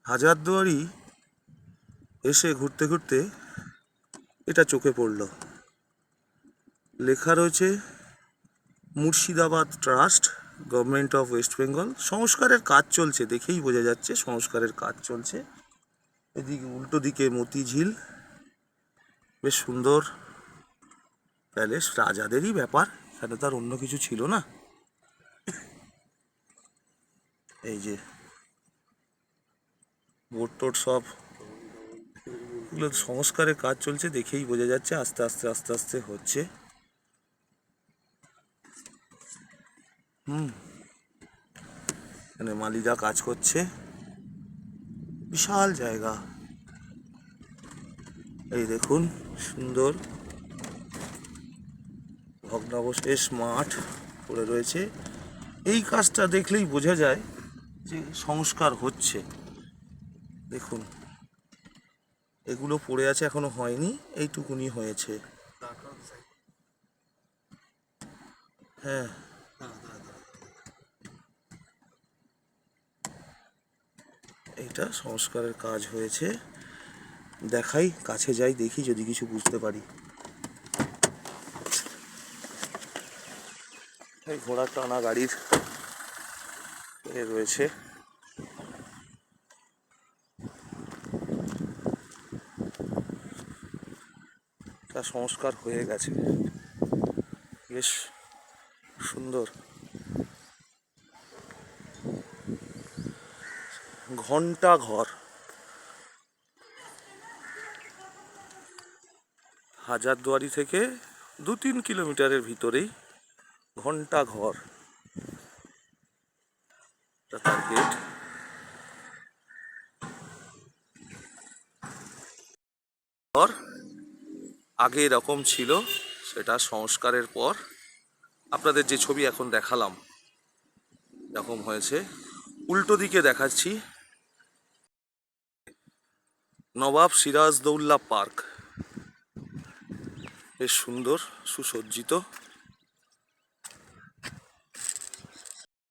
হাজারদুয়ারি এসে ঘুরতে ঘুরতে এটা চোখে পড়ল। লেখা রয়েছে Murshidabad trust, government of West Bengal. সংস্কারের কাজ চলছে, দেখেই বোঝা যাচ্ছে সংস্কারের কাজ চলছে। এদিকে উল্টো দিকে মতিঝিল, বেশ সুন্দর প্যালেস, রাজাদেরই ব্যাপার, এখানে তো আর অন্য কিছু ছিল না। এই যে বোট টোট সব এগুলো সংস্কারের কাজ চলছে, দেখেই বোঝা যাচ্ছে আস্তে আস্তে আস্তে আস্তে হচ্ছে। এখানে মালিরা কাজ করছে, বিশাল জায়গা। এই দেখুন সুন্দর ভগ্নাবশেষ মাঠ পড়ে রয়েছে। এই কাজটা দেখলেই বোঝা যায় যে সংস্কার হচ্ছে। দেখুন এগুলো পড়ে আছে, এখনো হয়নি, এইটুকুনি হয়েছে। হ্যাঁ, এইটা সংস্কারের কাজ হয়েছে। দেখাই, কাছে যাই, দেখি যদি কিছু বুঝতে পারি। এই ঘোড়া টানা গাড়ির রয়েছে। তা সংস্কার হয়ে গেছে, বেশ সুন্দর। ঘন্টা ঘর, হাজারদুয়ারি থেকে 2-3 কিলোমিটারের ভিতরেই ঘন্টা ঘর, তার গেট। ঘর আগে এরকম ছিল, সেটা সংস্কারের পর আপনাদের যে ছবি এখন দেখালাম এরকম হয়েছে। উল্টো দিকে দেখাচ্ছি নবাব সিরাজদৌল্লা পার্ক, বেশ সুন্দর সুসজ্জিত।